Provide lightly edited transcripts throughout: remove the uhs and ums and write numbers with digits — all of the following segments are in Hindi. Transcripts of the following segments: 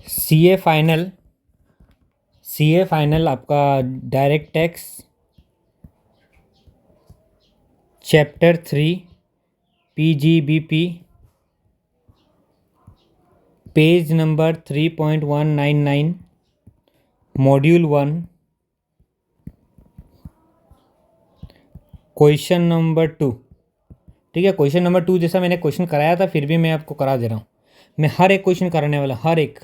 सी ए फाइनल आपका direct tax chapter 3 PGBP page number 3.199 module 1 question number 2। ठीक है, क्वेश्चन नंबर 2 जैसा मैंने क्वेश्चन कराया था फिर भी मैं आपको करा दे रहा हूँ। मैं हर एक क्वेश्चन कराने वाला, हर एक।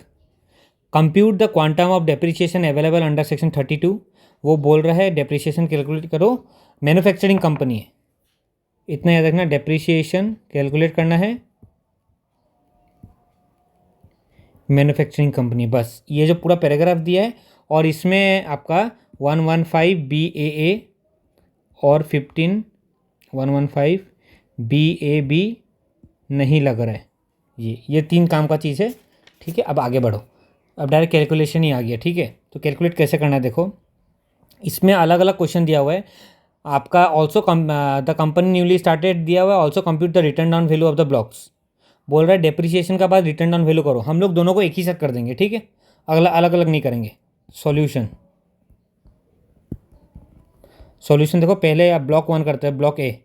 Compute the quantum of depreciation available under section 32। वो बोल रहा है डेप्रिसिएशन कैलकुलेट करो, मैन्युफैक्चरिंग कंपनी है, इतना याद रखना, डेप्रिसिएशन कैलकुलेट करना है मैन्युफैक्चरिंग कंपनी। बस ये जो पूरा पैराग्राफ दिया है और इसमें आपका 115 BAA और 15115 BAB नहीं लग रहा है। ये 3 काम का चीज़ है। ठीक है, अब आगे बढ़ो। अब डायरेक्ट कैलकुलेशन ही आ गया। ठीक है, तो कैलकुलेट कैसे करना है देखो, इसमें अलग अलग क्वेश्चन दिया हुआ है आपका। Also the company newly started दिया हुआ है, also compute the return down value of the blocks. बोल रहा है डेप्रिसिएशन का बाद रिटर्न डाउन वैल्यू करो। हम लोग दोनों को एक ही साथ कर देंगे। ठीक है, अगला अलग अलग नहीं करेंगे। सॉल्यूशन देखो, पहले आप ब्लॉक 1 करते हैं, ब्लॉक ए।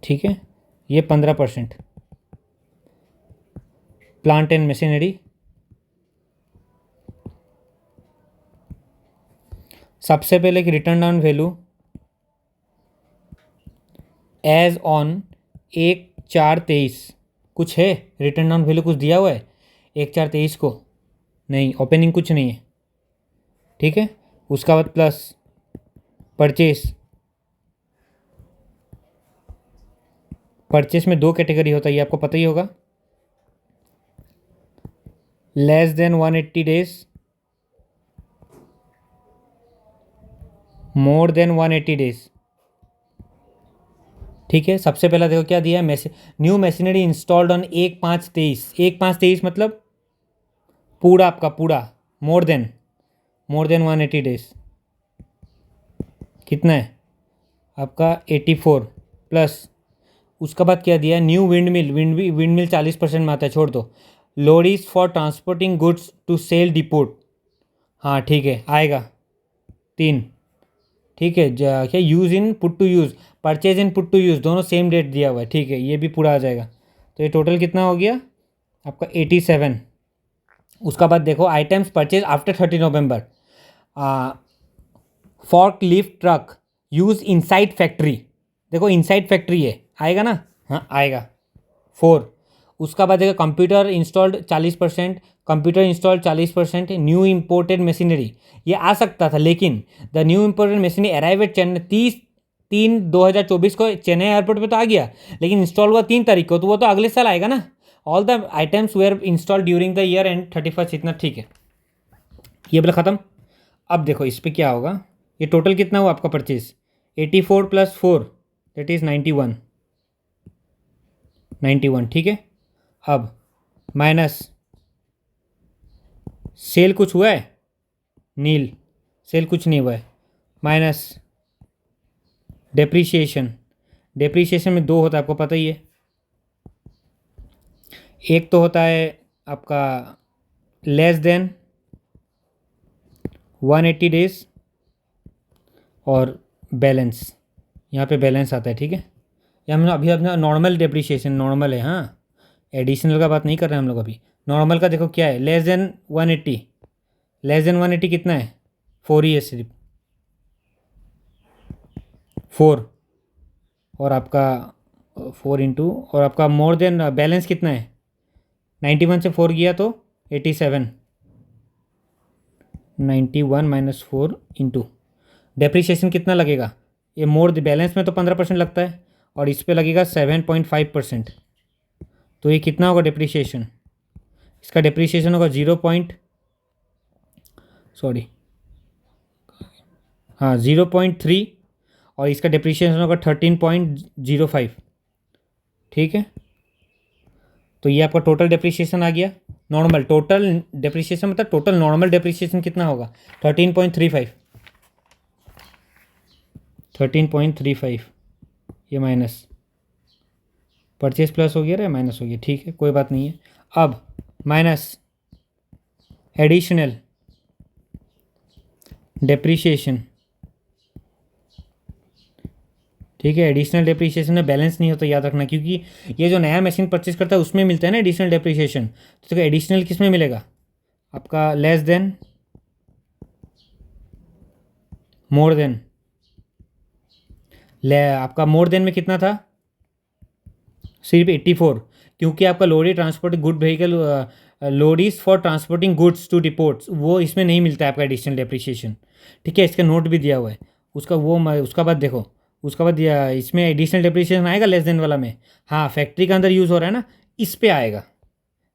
ठीक है, ये 15% प्लांट एंड मशीनरी। सबसे पहले कि written down value as on 1/4/23 कुछ है, रिटर्न डाउन वैल्यू कुछ दिया हुआ है 1/4/23 को? नहीं, ओपनिंग कुछ नहीं है। ठीक है, उसका बाद प्लस परचेस में 2 कैटेगरी होता है, ये आपको पता ही होगा, less than 180 days, more than 180 days. ठीक है, सबसे पहला देखो क्या दिया है, न्यू मशीनरी इंस्टॉल्ड ऑन 1/5/23। 1/5/23 मतलब पूरा आपका पूरा, मोर देन 180 डेज कितना है आपका 84 प्लस। उसका बाद क्या दिया है, न्यू विंड मिल 40% में आता है, छोड़ दो। Lorries for transporting goods to sale depot, हाँ ठीक है आएगा 3। ठीक है, क्या use in put to use, purchase in put to use दोनों सेम डेट दिया हुआ है। ठीक है, ये भी पूरा आ जाएगा। तो ये टोटल कितना हो गया आपका 87। उसका बाद देखो items purchase after 30 November, fork lift truck use inside factory, देखो इनसाइड फैक्ट्री है, आएगा ना? हाँ आएगा 4। उसका बाद देखो computer installed 40%, computer installed 40%, new imported machinery, ये आ सकता था लेकिन the new imported machinery arrive at Chennai 30/3/2024 को चेन्नई एयरपोर्ट पे तो आ गया, लेकिन इंस्टॉल हुआ 3 तारीख को, तो वो तो अगले साल आएगा ना। All the items were installed during the year end 31, इतना ठीक है। ये बोला ख़त्म। अब देखो इस पर क्या होगा, ये टोटल कितना हुआ आपका परचेज, 84 + 4 दैट इज़ 91। ठीक है, अब माइनस सेल कुछ हुआ है, नील, सेल कुछ नहीं हुआ है, माइनस डेप्रीशिएशन में 2 होता है, आपको पता ही है। एक तो होता है आपका लेस देन 180 डेज और बैलेंस, यहाँ पे बैलेंस आता है। ठीक है, ये हम अभी अपना नॉर्मल डेप्रीशिएशन नॉर्मल है, हाँ एडिशनल का बात नहीं कर रहे हैं हम लोग अभी। नॉर्मल का देखो क्या है, लेस देन 180 कितना है, 4 ही है सिर्फ, 4 और आपका 4 इंटू और आपका मोर देन बैलेंस कितना है, 91 से 4 गया तो 87, 91 - 4 इंटू डेप्रीशिएशन कितना लगेगा, ये मोर बैलेंस में तो 15% लगता है और इस पे लगेगा 7.5%। तो ये कितना होगा डेप्रीशिएशन, इसका डेप्रीशिएशन होगा 0.3 और इसका डेप्रीशिएशन होगा 13.05। ठीक है, तो ये आपका टोटल डेप्रीशिएशन आ गया। नॉर्मल टोटल डेप्रीशिएशन मतलब टोटल नॉर्मल डेप्रीशिएशन कितना होगा, 13.35 ये माइनस परचेज प्लस हो गया रे, माइनस हो गया, ठीक है कोई बात नहीं है। अब माइनस एडिशनल डेप्रीशिएशन, ठीक है। एडिशनल डेप्रीशिएशन में बैलेंस नहीं होता, याद रखना, क्योंकि ये जो नया मशीन परचेज करता है उसमें मिलता है ना एडिशनल डेप्रीशिएशन। तो एडिशनल किस में मिलेगा आपका, लेस देन, मोर देन। आपका मोर देन में कितना था, सिर्फ 84, क्योंकि आपका lorry transport good vehicle, load is for transporting goods to deports, वो इसमें नहीं मिलता है आपका एडिशनल डेप्रीशिएशन, ठीक है। इसका नोट भी दिया हुआ है उसका, वो उसका बाद देखो, उसका बाद दिया इसमें एडिशनल डेप्रीशिएशन आएगा लेस देन वाला में। हाँ फैक्ट्री के अंदर यूज़ हो रहा है ना, इस पे आएगा,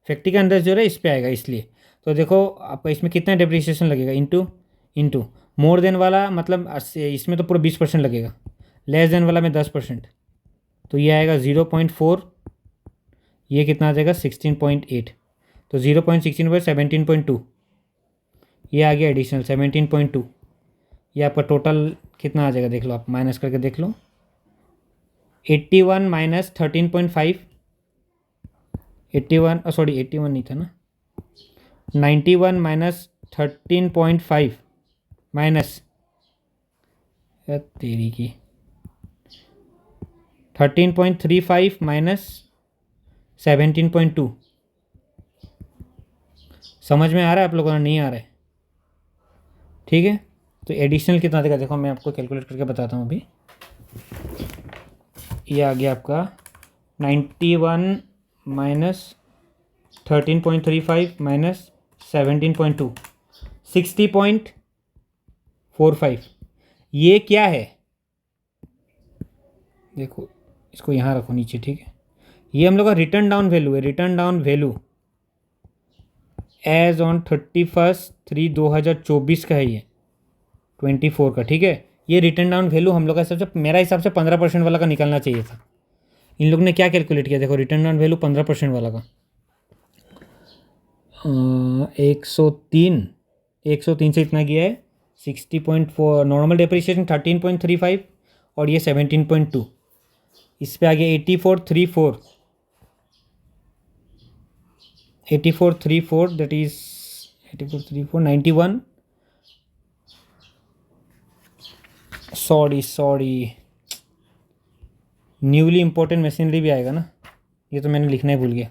फैक्ट्री के अंदर जो है इस पे आएगा, इसलिए। तो देखो आपका इसमें कितना डेप्रीशिएशन लगेगा, इंटू मोर देन वाला, मतलब इसमें तो पूरा 20% लगेगा, लेस देन वाला में 10%, तो ये आएगा 0.4, ये कितना आ जाएगा 16.8, तो 0.16 पर 17.2, ये आ गया एडिशनल 17.2। ये आपका टोटल कितना आ जाएगा देख लो, आप माइनस करके देख लो, 81 माइनस 13.5, 81 सॉरी 81 नहीं था ना, 91 माइनस 13.5 माइनस तेरी की 13.35 माइनस 17.2। समझ में आ रहा है आप लोगों को, नहीं आ रहा है, ठीक है। तो एडिशनल कितना देगा देखो, मैं आपको कैलकुलेट करके बताता हूँ अभी। ये आ गया आपका 91 माइनस 13.35 माइनस 17.2, 60.45। ये क्या है देखो, इसको यहाँ रखो नीचे, ठीक है। ये हम लोग का रिटर्न डाउन वैल्यू है, written down value as on 31/3/2024 का है, ये 24 का, ठीक है। ये रिटर्न डाउन वैल्यू हम लोग का हिसाब से, मेरा हिसाब से 15% वाला का निकलना चाहिए था। इन लोग ने क्या कैलकुलेट किया देखो, रिटर्न डाउन वैल्यू 15% वाला का 103 से इतना गया है 60.4, नॉर्मल डेप्रिसिएशन 13.35 और ये 17.2, इस पे आ गया 8434 that is 8434 91, sorry newly important machinery भी आएगा ना, ये तो मैंने लिखना ही भूल गया।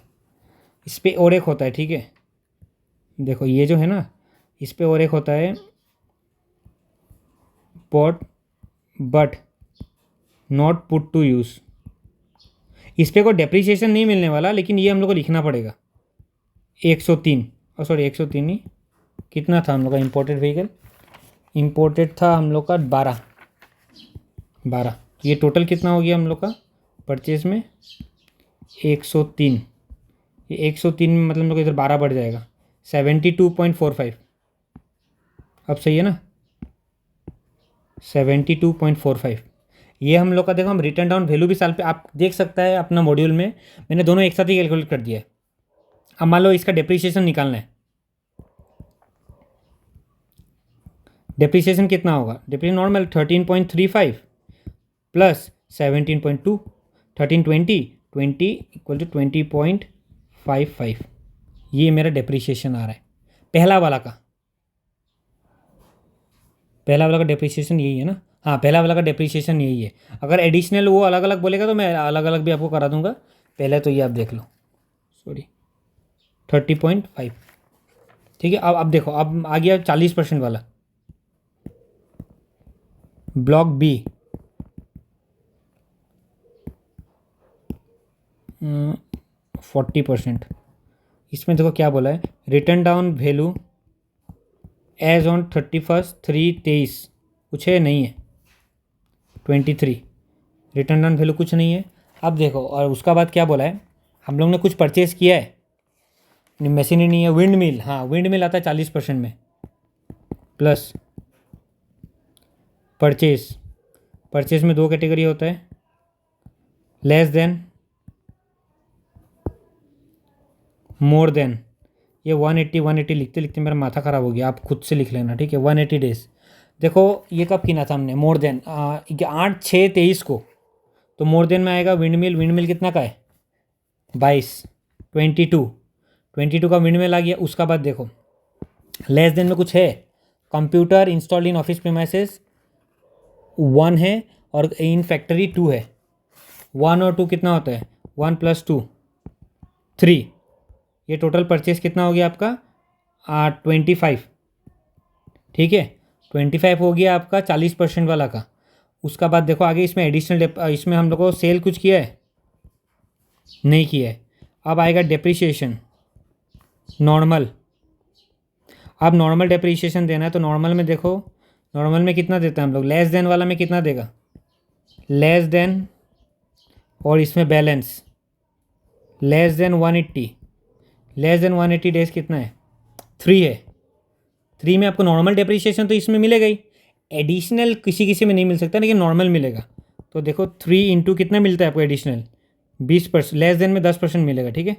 इस पे और एक होता है, ठीक है, देखो ये जो है ना, इस पे और एक होता है but not put to use. इस पे कोई डेप्रीशिएशन नहीं मिलने वाला, लेकिन ये हम लोग को लिखना पड़ेगा 103, और सॉरी 103 नहीं, कितना था हम लोग का इम्पोर्टेड व्हीकल, इम्पोर्टेड था हम लोग का 12। ये टोटल कितना हो गया हम लोग का परचेज में 103, ये 103 में मतलब हम लोग इधर 12 बढ़ जाएगा 72.45। अब सही है ना, 72.45। ये हम लोग का देखो, हम रिटर्न डाउन वैल्यू भी साल पे आप देख सकता है अपना मॉड्यूल में, मैंने दोनों एक साथ ही कैलकुलेट कर दिया है। अब मान लो इसका डेप्रीशिएशन निकालना है, डेप्रीशिएशन कितना होगा, depreciation normal 13.35 plus 17.2, 1320 equal to 20.55। ये मेरा डेप्रीशिएशन आ रहा है पहला वाला का डेप्रीशिएशन यही है ना, हाँ पहला वाला का डेप्रीशिएशन यही है। अगर एडिशनल वो अलग अलग बोलेगा तो मैं अलग अलग भी आपको करा दूंगा, पहले तो ये आप देख लो, सॉरी 30.5, ठीक है। अब देखो, अब आ गया 40% वाला, ब्लॉक बी 40%। इसमें देखो क्या बोला है, written down value as on 31/3/23 कुछ है नहीं है, 23 रिटर्न डाउन वैल्यू कुछ नहीं है। अब देखो, और उसका बाद क्या बोला है, हम लोग ने कुछ परचेज़ किया है, मशीनरी नहीं है, विंड मिल, हाँ विंड मिल आता है 40% में, प्लस परचेज में दो कैटेगरी होता है, लेस देन, मोर देन। ये 180 लिखते लिखते मेरा माथा ख़राब हो गया, आप खुद से लिख लेना, ठीक है। 180 डेज, देखो ये कब किना था हमने, मोर देन 8/6/23 को, तो मोर देन में आएगा विंड मिल कितना का है 22, 22 का विंड मिल आ गया। उसका बाद देखो लेस देन में कुछ है, computer installed in office premises 1 है और इन फैक्ट्री 2 है। 1 और 2 कितना होता है, 1 + 2 3। ये टोटल परचेस कितना हो गया आपका 25। ठीक है, 25 हो गया आपका 40% वाला का। उसका बाद देखो आगे इसमें एडिशनल इसमें हम लोग को सेल कुछ किया है, नहीं किया है। अब आएगा डेप्रिसिएशन नॉर्मल। अब नॉर्मल डेप्रिसिएशन देना है तो नॉर्मल में देखो, नॉर्मल में कितना देते हैं हम लोग, लेस देन वाला में कितना देगा, लेस देन और इसमें balance less than 180, less than 180 days कितना है 3 है। 3 में आपको नॉर्मल डेप्रिसिएशन तो इसमें मिलेगा ही, एडिशनल किसी किसी में नहीं मिल सकता लेकिन नॉर्मल मिलेगा। तो देखो 3 इंटू कितना मिलता है आपको एडिशनल 20%, लेस देन में 10% मिलेगा। ठीक है,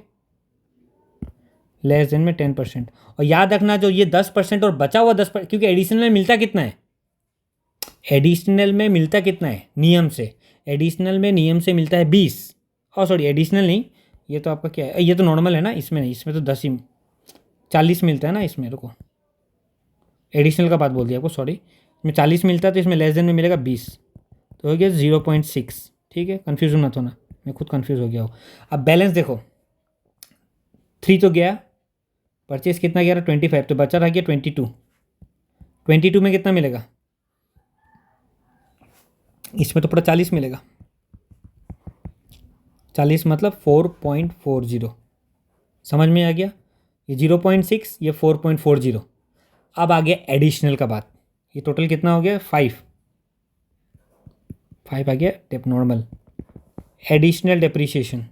लेस देन में 10%। और याद रखना जो ये 10% और बचा हुआ 10%, क्योंकि एडिशनल में मिलता कितना है, एडिशनल में मिलता कितना है नियम से, एडिशनल में नियम से मिलता है 20। और सॉरी एडिशनल नहीं, ये तो आपका क्या है, ये तो नॉर्मल है ना, इसमें नहीं, इसमें तो 10 ही 40 मिलता है ना इसमें। रुको, एडिशनल का बात बोल दिया आपको, सॉरी। इसमें 40 मिलता है तो इसमें लेस देन में मिलेगा 20, तो हो गया 0.6। ठीक है, कन्फ्यूजन मत होना, मैं खुद कन्फ्यूज़ हो गया हूँ। अब बैलेंस देखो 3 तो गया, परचेस कितना गया 25, तो बचा रह गया 22। 22 में कितना मिलेगा, इसमें तो पूरा 40 मिलेगा, 40 मतलब 4.40। समझ में आ गया, ये 0.6 ये 4.40। अब आ गया एडिशनल का बात, ये टोटल कितना हो गया 5 आ गया टेप नॉर्मल। एडिशनल डेप्रिसिएशन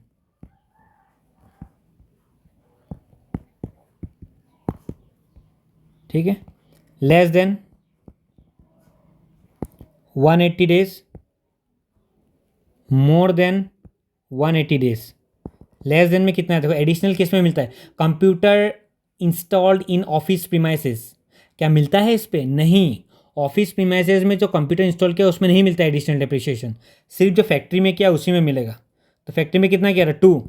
ठीक है, less than 180 days, more than 180 days. Less than में कितना है देखो, एडिशनल किस में मिलता है, computer installed in office premises. क्या मिलता है इस पर, नहीं। ऑफिस प्रीमाइसेस में जो कंप्यूटर इंस्टॉल किया उसमें नहीं मिलता एडिशनल डेप्रिसिएशन, सिर्फ जो फैक्ट्री में किया उसी में मिलेगा। तो फैक्ट्री में कितना किया 2,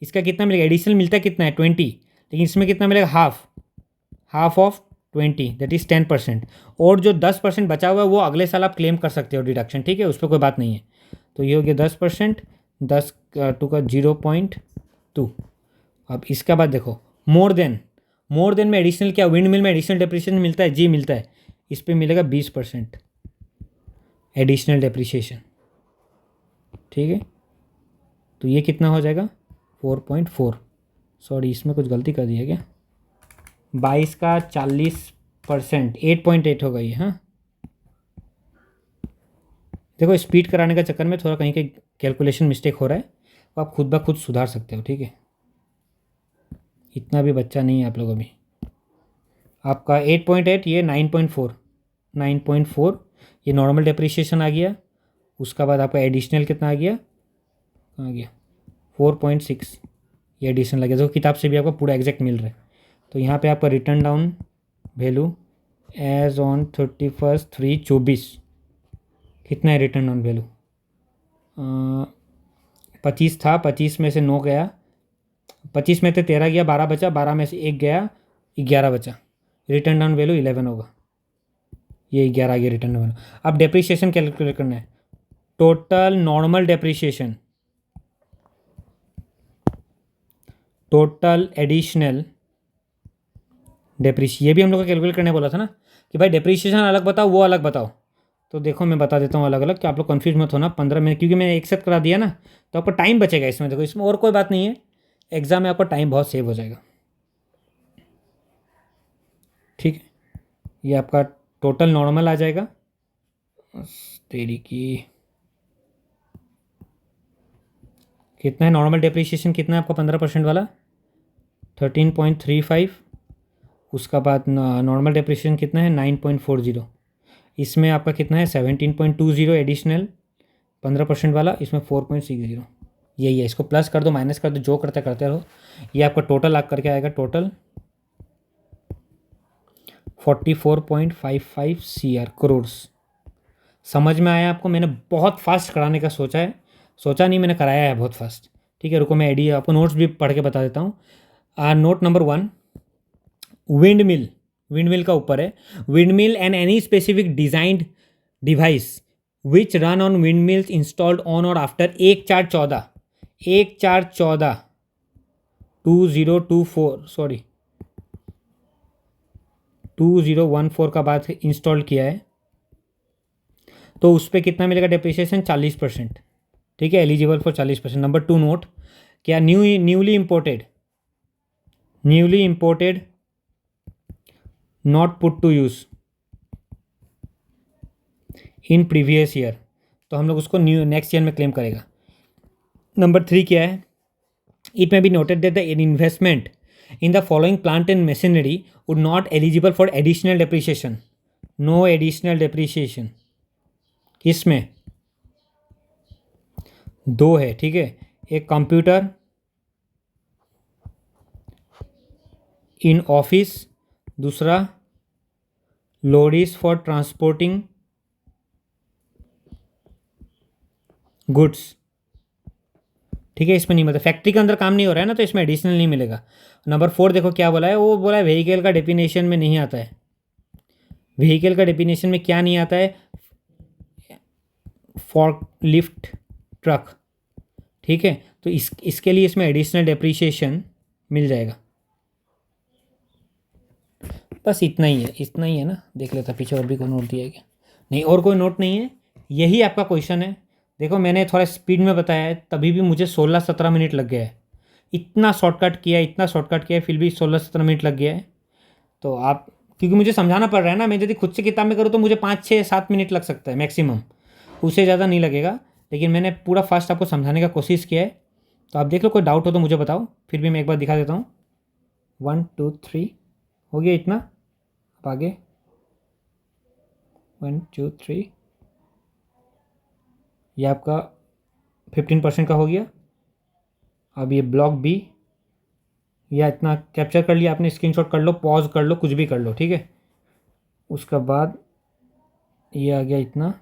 इसका कितना मिलेगा, एडिशनल मिलता कितना है 20, लेकिन इसमें कितना मिलेगा हाफ ऑफ 20 दैट इज़ 10%। और जो 10% बचा हुआ है वो अगले साल आप क्लेम कर सकते हो डिडक्शन। ठीक है, उस पर कोई बात नहीं है। तो ये हो गया 10%, 10 2 का 0.2। अब इसका बाद देखो मोर देन में एडिशनल क्या, विंड मिल में एडिशनल डेप्रिसिएशन मिलता है, जी मिलता है, इस पर मिलेगा 20% एडिशनल डेप्रिसिएशन। ठीक है, तो ये कितना हो जाएगा 4.4। सॉरी इसमें कुछ गलती कर दी है क्या, 22 का 40% 8.8 होगा ये। हाँ देखो स्पीड कराने का चक्कर में थोड़ा कहीं के कैलकुलेशन मिस्टेक हो रहा है, तो आप खुद ब खुद सुधार सकते हो। ठीक है, इतना भी बच्चा नहीं है आप लोग अभी। आपका 8.8 ये 9.4 ये नॉर्मल डेप्रिसिएशन आ गया। उसका बाद आपका एडिशनल कितना आ गया, कहाँ गया 4.6 ये एडिशनल आ गया। देखो किताब से भी आपको पूरा एग्जैक्ट मिल रहा है। तो यहाँ पे आपका written down value as on 31/3/24 कितना है रिटर्न डाउन वैल्यू, 25 था, 25 में से 9 गया, 25 में से 13 गया, 12 बचा, 12 में से 1 गया, 11 बचा, रिटर्न डाउन वैल्यू 11 होगा। ये 11 आ गया रिटर्न डाउन। अब डेप्रिसिएशन कैलकुलेट करना है, total normal depreciation, total additional depreciation, ये भी हम लोग को कैलकुलेट करने बोला था ना कि भाई डेप्रिसिएशन अलग बताओ वो अलग बताओ। तो देखो मैं बता देता हूँ अलग अलग, कि आप लोग कंफ्यूज मत होना। 15 मिनट क्योंकि मैंने एक साथ करा दिया ना, तो आपको टाइम बचेगा इसमें। देखो इसमें और कोई बात नहीं है, एग्जाम में आपका टाइम बहुत सेव हो जाएगा। ठीक है, ये आपका टोटल नॉर्मल आ जाएगा, तेरी की कितना है नॉर्मल डेप्रिसिएशन, कितना है आपका 15% वाला 13.35। उसका बाद नॉर्मल डेप्रिसिएशन कितना है 9.40। इसमें आपका कितना है 17.20 एडिशनल 15% वाला, इसमें 4.60। यही है, इसको प्लस कर दो माइनस कर दो जो करते करते रहो। ये आपका टोटल आ करके आएगा, टोटल 44.55 करोड़। समझ में आया आपको, मैंने बहुत फास्ट कराने का सोचा नहीं, मैंने कराया है बहुत फास्ट। ठीक है, रुको मैं एडी आपको नोट्स भी पढ़ के बता देता हूँ। नोट नंबर 1, विंड मिल का ऊपर है, wind mill and any specific designed device which run on wind mills installed on और आफ्टर 1/4/14 2024 सॉरी 2014 का बाद इंस्टॉल किया है, तो उस पर कितना मिलेगा डेप्रिसिएशन? 40%। ठीक है, एलिजिबल फॉर 40%। नंबर 2 नोट, क्या newly imported not put to use in previous year, तो हम लोग उसको नेक्स्ट ईयर में क्लेम करेगा। नंबर 3 क्या है? It may be noted that the investment in the following plant and machinery would not eligible for additional depreciation. No additional depreciation. किसमें? 2 है, ठीक है। एक कंप्यूटर इन ऑफिस, दूसरा लॉरीज फॉर ट्रांसपोर्टिंग गुड्स। ठीक है, इसमें नहीं मतलब फैक्ट्री के अंदर काम नहीं हो रहा है ना, तो इसमें एडिशनल नहीं मिलेगा। नंबर 4 देखो क्या बोला है, वो बोला है व्हीकल का डेफिनेशन में नहीं आता है। व्हीकल का डेफिनेशन में क्या नहीं आता है? Forklift truck. ठीक है, तो इसके लिए इसमें एडिशनल डेप्रिसिएशन मिल जाएगा। बस इतना ही है ना। देख लेता पीछे और भी कोई नोट दिया है क्या? नहीं, और कोई नोट नहीं है, यही आपका क्वेश्चन है। देखो मैंने थोड़ा स्पीड में बताया है, तभी भी मुझे 16-17 मिनट लग गया है। इतना शॉर्टकट किया फिर भी 16-17 मिनट लग गया है। तो आप, क्योंकि मुझे समझाना पड़ रहा है ना, मैं यदि खुद से किताब में करूँ तो मुझे 5-6-7 मिनट लग सकता है मैक्सिमम, उससे ज़्यादा नहीं लगेगा। लेकिन मैंने पूरा फास्ट आपको समझाने का कोशिश किया है। तो आप देख लो, कोई डाउट हो तो मुझे बताओ, फिर भी मैं एक बार दिखा देता हूँ। 1 2 3 हो गया इतना। अब आगे 1 2 3, ये आपका 15% का हो गया। अब ये ब्लॉक बी, या इतना कैप्चर कर लिया आपने, स्क्रीनशॉट कर लो, पॉज कर लो, कुछ भी कर लो, ठीक है। उसका बाद ये आ गया इतना,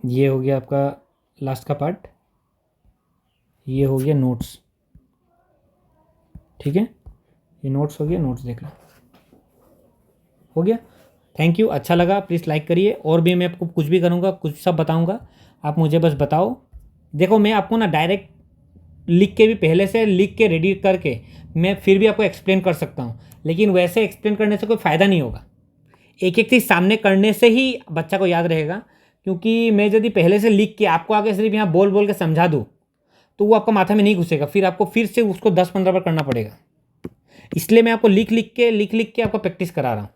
ये हो गया आपका लास्ट का पार्ट, ये हो गया नोट्स। ठीक है, ये नोट्स हो गया, नोट्स देख लो, हो गया। थैंक यू, अच्छा लगा प्लीज़ लाइक करिए। और भी मैं आपको कुछ भी करूँगा, कुछ सब बताऊँगा, आप मुझे बस बताओ। देखो मैं आपको ना डायरेक्ट लिख के भी, पहले से लिख के रेडी करके मैं फिर भी आपको एक्सप्लेन कर सकता हूँ, लेकिन वैसे एक्सप्लेन करने से कोई फ़ायदा नहीं होगा। एक एक चीज़ सामने करने से ही बच्चा को याद रहेगा। क्योंकि मैं यदि पहले से लिख के आपको आगे सिर्फ यहाँ बोल बोल के समझा दूँ तो वो आपका माथा में नहीं घुसेगा, फिर आपको फिर से उसको 10-15 बार करना पड़ेगा। इसलिए मैं आपको लिख लिख के आपको प्रैक्टिस करा रहा हूँ,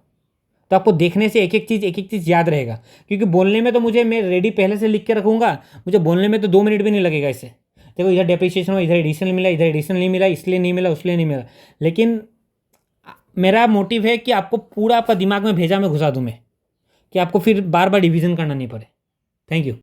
तो आपको देखने से एक एक चीज़ याद रहेगा। क्योंकि बोलने में तो मैं रेडी पहले से लिख के रखूँगा, मुझे बोलने में तो 2 मिनट भी नहीं लगेगा इससे। देखो इधर डेप्रिसिएशन हो, इधर एडिशनल मिला, इधर एडिशनल नहीं मिला, इसलिए नहीं मिला, उसलिए नहीं मिला। लेकिन मेरा मोटिव है कि आपको पूरा आपका दिमाग में भेजा में घुसा दूँ मैं, कि आपको फिर बार बार डिवीज़न करना नहीं पड़े। Thank you.